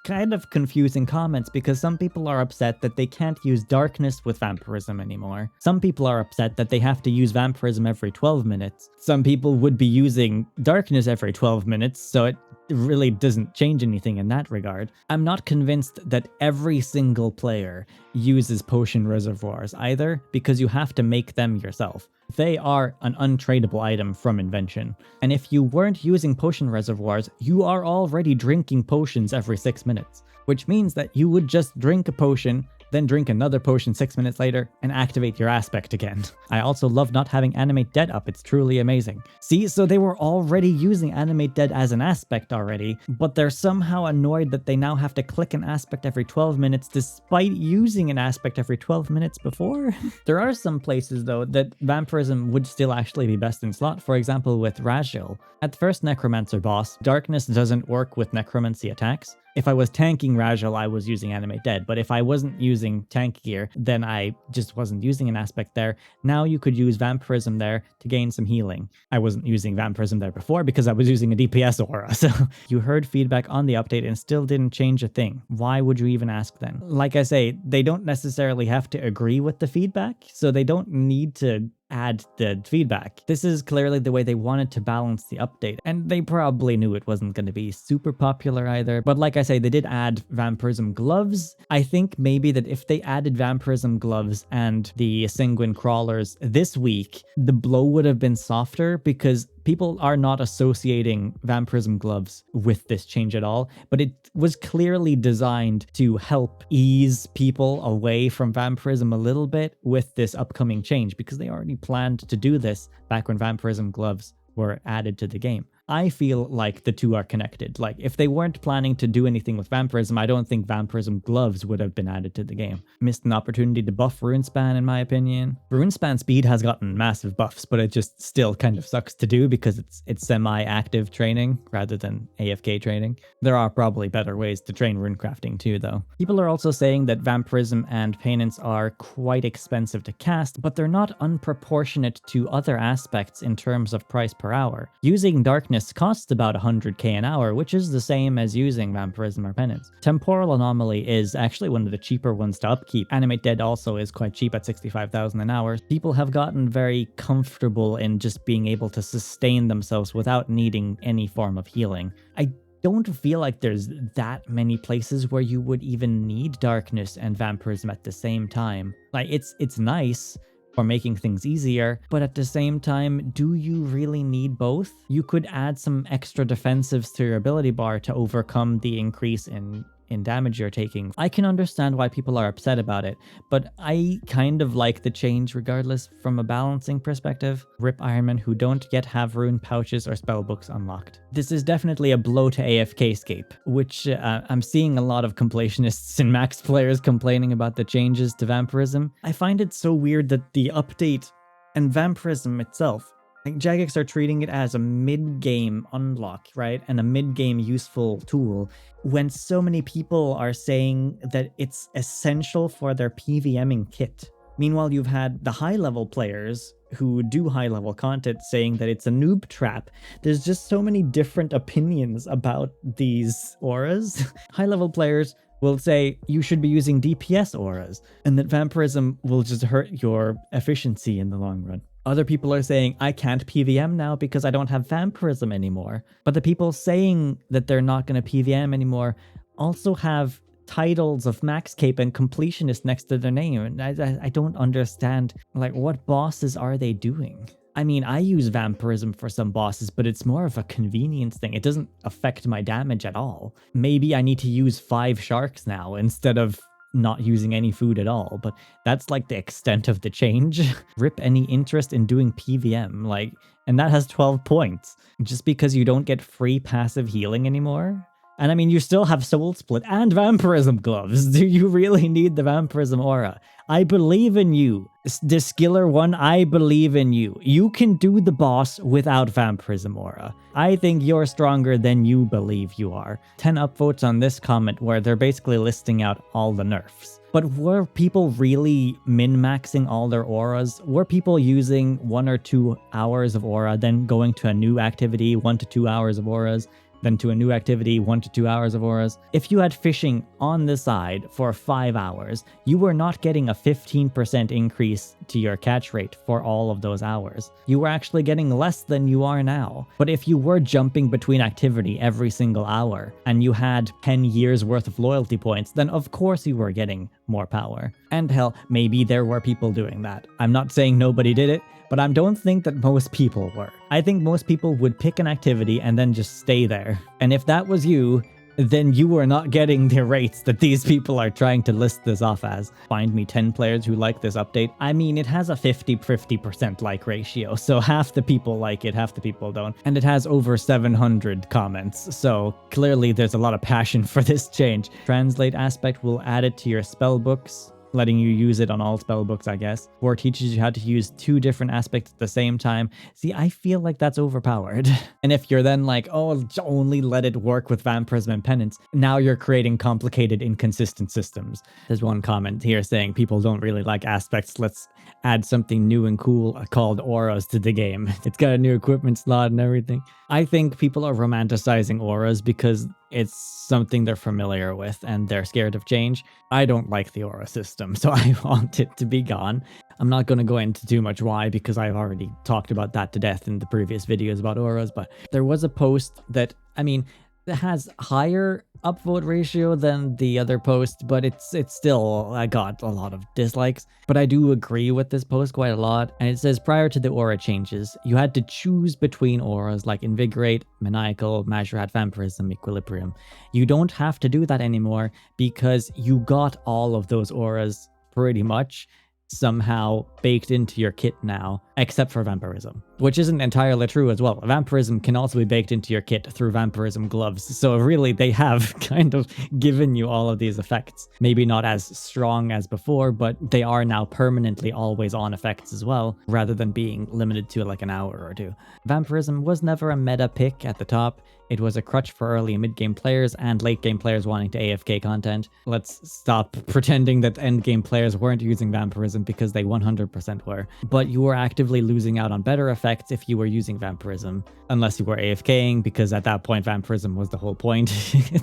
kind of confusing comments, because some people are upset that they can't use darkness with Vampyrism anymore. Some people are upset that they have to use Vampyrism every 12 minutes. Some people would be using darkness every 12 minutes, so it really doesn't change anything in that regard. I'm not convinced that every single player uses potion reservoirs either, because you have to make them yourself. They are an untradeable item from invention. And if you weren't using potion reservoirs, you are already drinking potions every 6 minutes, which means that you would just drink a potion, then drink another potion 6 minutes later, and activate your aspect again. I also love not having Animate Dead up, it's truly amazing. See, so they were already using Animate Dead as an aspect already, but they're somehow annoyed that they now have to click an aspect every 12 minutes despite using an aspect every 12 minutes before. There are some places though that Vampyrism would still actually be best in slot, for example with Rajil. At the first Necromancer boss, Darkness doesn't work with Necromancy attacks. If I was tanking Rajil, I was using Animate Dead, but if I wasn't using tank gear, then I just wasn't using an aspect there. Now you could use Vampyrism there to gain some healing. I wasn't using Vampyrism there before because I was using a DPS aura, so you heard feedback on the update and still didn't change a thing. Why would you even ask then? Like I say, they don't necessarily have to agree with the feedback, so they don't need to add the feedback. This is clearly the way they wanted to balance the update, and they probably knew it wasn't going to be super popular either. But like I say, they did add Vampyrism gloves. I think maybe that if they added Vampyrism gloves and the Sanguine crawlers this week, the blow would have been softer, because people are not associating Vampyrism gloves with this change at all, but it was clearly designed to help ease people away from Vampyrism a little bit with this upcoming change, because they already planned to do this back when Vampyrism gloves were added to the game. I feel like the two are connected. Like, if they weren't planning to do anything with Vampirism, I don't think Vampirism gloves would have been added to the game. Missed an opportunity to buff Runespan, in my opinion. Runespan speed has gotten massive buffs, but it just still kind of sucks to do because it's semi-active training rather than AFK training. There are probably better ways to train runecrafting too, though. People are also saying that Vampirism and Penance are quite expensive to cast, but they're not unproportionate to other aspects in terms of price per hour. Using Darkness costs about 100k an hour, which is the same as using Vampirism or Penance. Temporal Anomaly is actually one of the cheaper ones to upkeep. Animate Dead also is quite cheap at 65,000 an hour. People have gotten very comfortable in just being able to sustain themselves without needing any form of healing. I don't feel like there's that many places where you would even need Darkness and Vampirism at the same time. Like, it's nice for making things easier, but at the same time, do you really need both? You could add some extra defensives to your ability bar to overcome the increase in damage you're taking. I can understand why people are upset about it, but I kind of like the change regardless from a balancing perspective. Rip Ironman who don't yet have rune pouches or spellbooks unlocked. This is definitely a blow to AFKscape, which I'm seeing a lot of completionists and max players complaining about the changes to Vampirism. I find it so weird that the update and Vampirism itself, like, Jagex are treating it as a mid-game unlock, right? And a mid-game useful tool, when so many people are saying that it's essential for their PVMing kit. Meanwhile, you've had the high-level players who do high-level content saying that it's a noob trap. There's just so many different opinions about these auras. High-level players will say you should be using DPS auras, and that Vampirism will just hurt your efficiency in the long run. Other people are saying, I can't PVM now because I don't have Vampirism anymore. But the people saying that they're not going to PVM anymore also have titles of Max Cape and Completionist next to their name. And I don't understand, like, what bosses are they doing? I mean, I use Vampirism for some bosses, but it's more of a convenience thing. It doesn't affect my damage at all. Maybe I need to use 5 sharks now instead of not using any food at all, but that's like the extent of the change. Rip any interest in doing PVM, like, and that has 12 points. Just because you don't get free passive healing anymore? And I mean, you still have Soul Split and Vampirism gloves. Do you really need the Vampirism aura? I believe in you. The Skiller one, I believe in you. You can do the boss without Vampirism aura. I think you're stronger than you believe you are. 10 upvotes on this comment where they're basically listing out all the nerfs. But were people really min-maxing all their auras? Were people using 1 or 2 hours of aura, then going to a new activity, 1 to 2 hours of auras, then to a new activity, 1 to 2 hours of auras? If you had fishing on the side for 5 hours, you were not getting a 15% increase to your catch rate for all of those hours. You were actually getting less than you are now. But if you were jumping between activity every single hour, and you had 10 years worth of loyalty points, then of course you were getting more power. And hell, maybe there were people doing that. I'm not saying nobody did it, but I don't think that most people were. I think most people would pick an activity and then just stay there. And if that was you, then you were not getting the rates that these people are trying to list this off as. Find me 10 players who like this update. I mean, it has a 50-50% like ratio, so half the people like it, half the people don't. And it has over 700 comments, so clearly there's a lot of passion for this change. Translate aspect will add it to your spell books, letting you use it on all spellbooks, I guess, or teaches you how to use 2 different aspects at the same time. See, I feel like that's overpowered. And if you're then like, oh, only let it work with Vampirism and Penance, now you're creating complicated, inconsistent systems. There's one comment here saying people don't really like aspects. Let's add something new and cool called auras to the game. It's got a new equipment slot and everything. I think people are romanticizing auras because it's something they're familiar with and they're scared of change. I don't like the aura system, so I want it to be gone. I'm not going to go into too much why, because I've already talked about that to death in the previous videos about auras, but there was a post that, I mean, it has higher upvote ratio than the other post, but it's still, I got a lot of dislikes. But I do agree with this post quite a lot, and it says prior to the aura changes, you had to choose between auras like Invigorate, Maniacal, Mazhurat, Vampirism, Equilibrium. You don't have to do that anymore because you got all of those auras pretty much somehow baked into your kit now, except for Vampirism. which isn't entirely true as well. Vampirism can also be baked into your kit through Vampirism gloves. So really, they have kind of given you all of these effects. Maybe not as strong as before, but they are now permanently always on effects as well, rather than being limited to like an hour or two. Vampirism was never a meta pick at the top. It was a crutch for early and mid-game players and late-game players wanting to AFK content. Let's stop pretending that end-game players weren't using Vampirism, because they 100% were. But you were actively losing out on better effects if you were using Vampirism, unless you were AFKing, because at that point Vampirism was the whole point.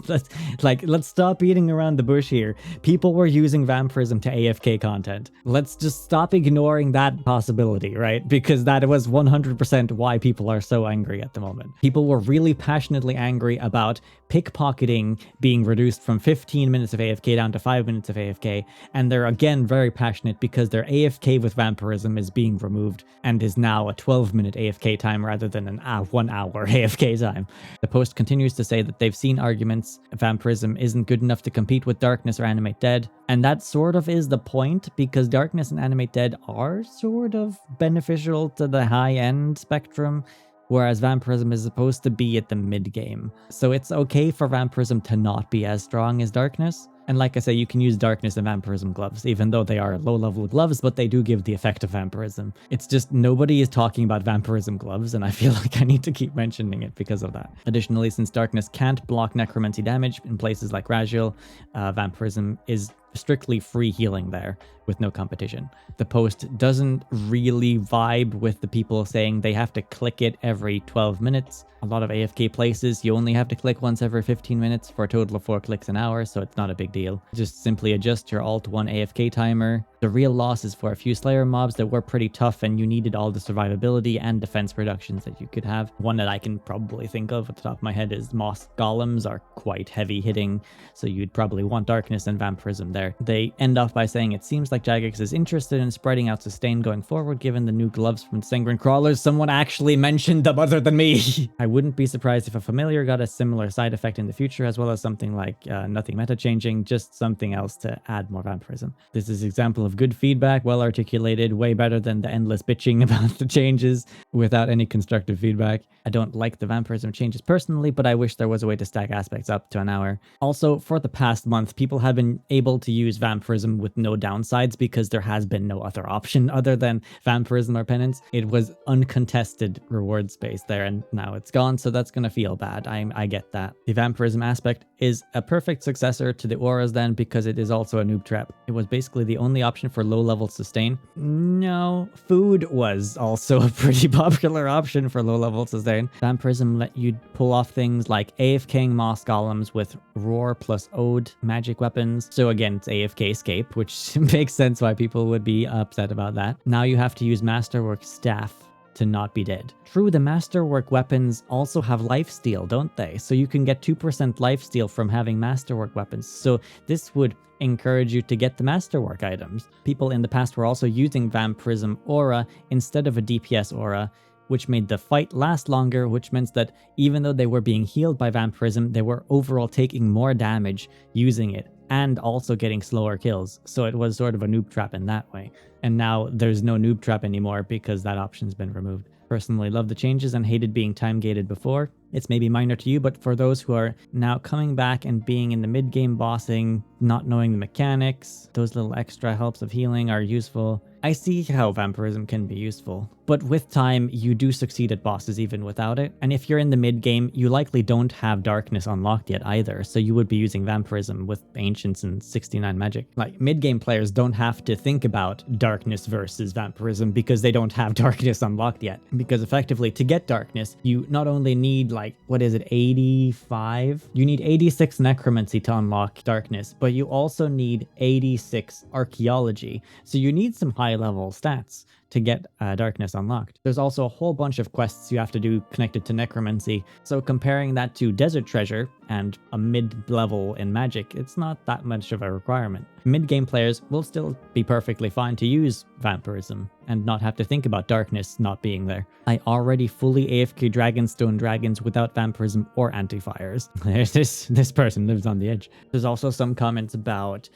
let's stop beating around the bush here. People were using Vampirism to AFK content. Let's just stop ignoring that possibility, right? Because that was 100% why people are so angry at the moment. People were really passionately angry about pickpocketing being reduced from 15 minutes of AFK down to 5 minutes of AFK, and they're again very passionate because their AFK with Vampirism is being removed and is now a 12-minute AFK time rather than an 1 hour AFK time. The post continues to say that they've seen arguments Vampirism isn't good enough to compete with Darkness or Animate Dead, and that sort of is the point, because Darkness and Animate Dead are sort of beneficial to the high-end spectrum, whereas Vampirism is supposed to be at the mid-game. So it's okay for Vampirism to not be as strong as Darkness. And like I say, you can use Darkness and Vampirism gloves, even though they are low-level gloves, but they do give the effect of Vampirism. It's just nobody is talking about Vampirism gloves, and I feel like I need to keep mentioning it because of that. Additionally, since Darkness can't block necromancy damage in places like Rajul, Vampirism is strictly free healing there with no competition. The post doesn't really vibe with the people saying they have to click it every 12 minutes. A lot of AFK places, you only have to click once every 15 minutes for a total of 4 clicks an hour, so it's not a big deal. Just simply adjust your Alt-1 AFK timer. The real loss is for a few Slayer mobs that were pretty tough and you needed all the survivability and defense reductions that you could have. One that I can probably think of at the top of my head is Moss Golems are quite heavy hitting, so you'd probably want Darkness and Vampirism there. They end off by saying it seems like Jagex is interested in spreading out Sustain going forward given the new gloves from Sanguine Crawlers. Someone actually mentioned them other than me. I wouldn't be surprised if a familiar got a similar side effect in the future, as well as something like nothing meta changing, just something else to add more Vampirism. This is an example of good feedback, well articulated, way better than the endless bitching about the changes without any constructive feedback. I don't like the Vampirism changes personally, but I wish there was a way to stack aspects up to an hour. Also, for the past month, people have been able to use Vampirism with no downsides because there has been no other option other than Vampirism or Penance. It was uncontested reward space there, and now it's gone, so that's gonna feel bad. I get that. The Vampirism aspect is a perfect successor to the auras then, because it is also a noob trap. It was basically the only option for low-level sustain. No, food was also a pretty popular option for low-level sustain. Vampirism let you pull off things like AFKing Moss Golems with Roar plus Ode magic weapons. So again, it's AFK escape, which makes sense why people would be upset about that. Now you have to use Masterwork Staff to not be dead. True, the Masterwork weapons also have lifesteal, don't they? So you can get 2% lifesteal from having Masterwork weapons. So this would encourage you to get the Masterwork items. People in the past were also using Vampirism Aura instead of a DPS Aura, which made the fight last longer, which meant that even though they were being healed by Vampirism, they were overall taking more damage using it and also getting slower kills. So it was sort of a noob trap in that way. And now there's no noob trap anymore because that option's been removed. Personally love the changes and hated being time gated before. It's maybe minor to you, but for those who are now coming back and being in the mid-game bossing, not knowing the mechanics, those little extra helps of healing are useful. I see how Vampirism can be useful, but with time, you do succeed at bosses even without it. And if you're in the mid-game, you likely don't have Darkness unlocked yet either, so you would be using Vampirism with Ancients and 69 magic. Like, mid-game players don't have to think about Darkness versus Vampirism because they don't have Darkness unlocked yet. Because effectively, to get Darkness, you not only need, like, what is it, 85? You need 86 Necromancy to unlock Darkness, but you also need 86 Archaeology. So you need some high-level stats to get Darkness unlocked. There's also a whole bunch of quests you have to do connected to Necromancy, so comparing that to Desert Treasure and a mid-level in Magic, it's not that much of a requirement. Mid-game players will still be perfectly fine to use Vampirism and not have to think about Darkness not being there. I already fully AFK Dragonstone dragons without Vampirism or Anti-Fires. This person lives on the edge. There's also some comments about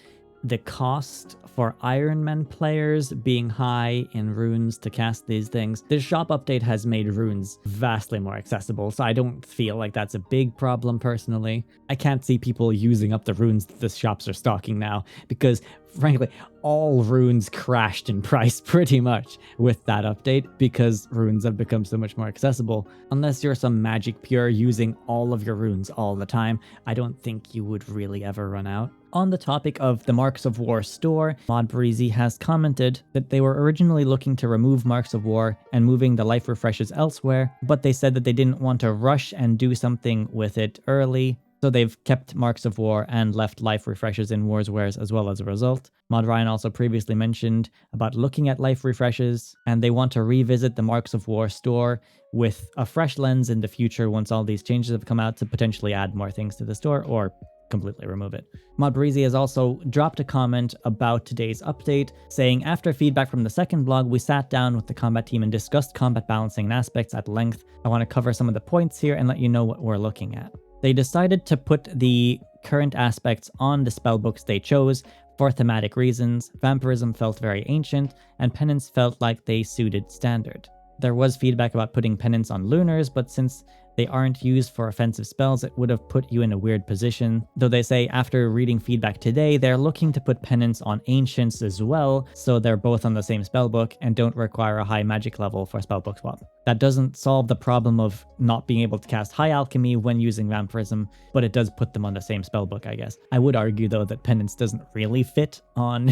the cost for Ironman players being high in runes to cast these things. This shop update has made runes vastly more accessible, so I don't feel like that's a big problem personally. I can't see people using up the runes that the shops are stocking now, because frankly, all runes crashed in price pretty much with that update because runes have become so much more accessible. Unless you're some magic pure using all of your runes all the time, I don't think you would really ever run out. On the topic of the Marks of War store, mmorpg has commented that they were originally looking to remove Marks of War and moving the life refreshes elsewhere, but they said that they didn't want to rush and do something with it early. So they've kept Marks of War and left life refreshes in Wars Wares as well as a result. Mod Ryan also previously mentioned about looking at life refreshes, and they want to revisit the Marks of War store with a fresh lens in the future once all these changes have come out to potentially add more things to the store or completely remove it. mmorpg has also dropped a comment about today's update, saying, after feedback from the second blog, we sat down with the combat team and discussed combat balancing and aspects at length. I want to cover some of the points here and let you know what we're looking at. They decided to put the current aspects on the spellbooks they chose for thematic reasons. Vampirism felt very ancient, and Penance felt like they suited standard. There was feedback about putting Penance on Lunars, but since they aren't used for offensive spells, it would have put you in a weird position. Though they say after reading feedback today, they're looking to put Penance on Ancients as well, so they're both on the same spellbook and don't require a high magic level for spellbook swap. That doesn't solve the problem of not being able to cast High Alchemy when using Vampirism, but it does put them on the same spellbook, I guess. I would argue, though, that Penance doesn't really fit on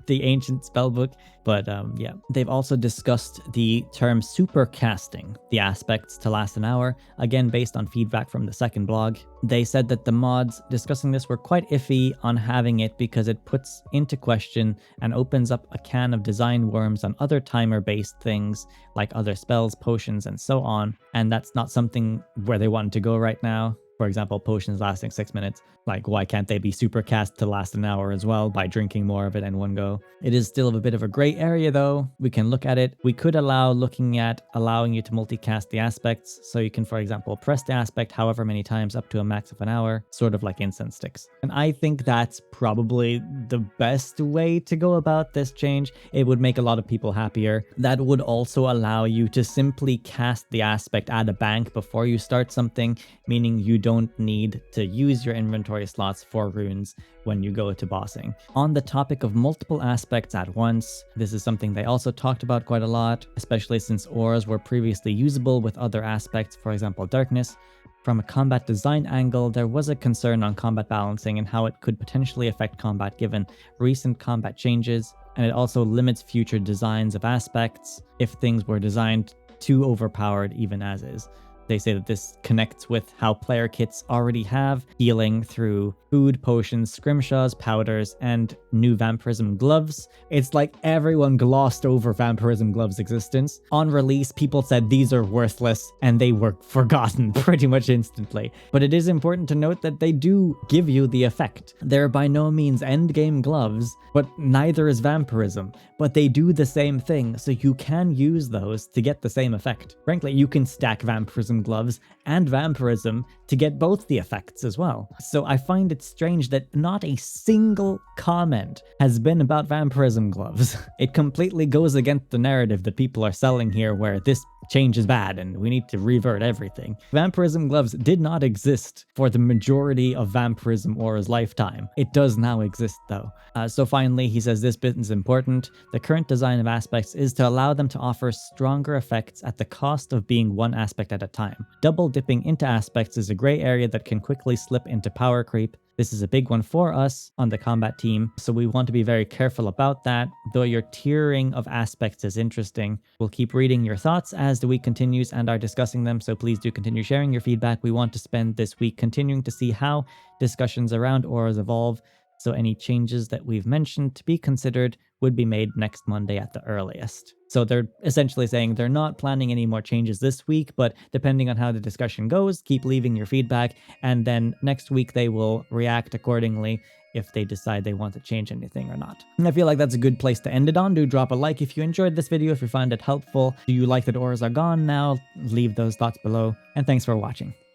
the Ancient spellbook, but yeah. They've also discussed the term supercasting, the aspects to last an hour, again based on feedback from the second blog. They said that the mods discussing this were quite iffy on having it because it puts into question and opens up a can of design worms on other timer-based things like other spells, potions, and so on, and that's not something where they wanted to go right now. For example, potions lasting 6 minutes. Like, why can't they be supercast to last an hour as well by drinking more of it in one go? It is still a bit of a gray area though. We can look at it. We could allow looking at allowing you to multicast the aspects. So you can, for example, press the aspect however many times up to a max of an hour, sort of like incense sticks. And I think that's probably the best way to go about this change. It would make a lot of people happier. That would also allow you to simply cast the aspect at a bank before you start something, meaning you don't need to use your inventory slots for runes when you go to bossing. On the topic of multiple aspects at once, this is something they also talked about quite a lot, especially since auras were previously usable with other aspects, for example darkness. From a combat design angle, there was a concern on combat balancing and how it could potentially affect combat given recent combat changes, and it also limits future designs of aspects if things were designed too overpowered even as is. They say that this connects with how player kits already have healing through food, potions, scrimshaws, powders, and new Vampirism gloves. It's like everyone glossed over Vampirism gloves' existence. On release, people said these are worthless, and they were forgotten pretty much instantly. But it is important to note that they do give you the effect. They're by no means endgame gloves, but neither is Vampirism. But they do the same thing, so you can use those to get the same effect. Frankly, you can stack Vampirism gloves and Vampirism to get both the effects as well. So I find it strange that not a single comment has been about Vampirism gloves. It completely goes against the narrative that people are selling here where this change is bad and we need to revert everything. Vampirism gloves did not exist for the majority of Vampirism Aura's lifetime. It does now exist though. So finally, he says this bit is important. The current design of aspects is to allow them to offer stronger effects at the cost of being one aspect at a time. Double dipping into aspects is a gray area that can quickly slip into power creep. This is a big one for us on the combat team, so we want to be very careful about that, though your tiering of aspects is interesting. We'll keep reading your thoughts as the week continues and are discussing them, so please do continue sharing your feedback. We want to spend this week continuing to see how discussions around auras evolve, so any changes that we've mentioned to be considered would be made next Monday at the earliest. So they're essentially saying they're not planning any more changes this week, but depending on how the discussion goes, keep leaving your feedback, and then next week they will react accordingly if they decide they want to change anything or not. And I feel like that's a good place to end it on. Do drop a like if you enjoyed this video, if you find it helpful. Do you like that auras are gone now? Leave those thoughts below, and thanks for watching.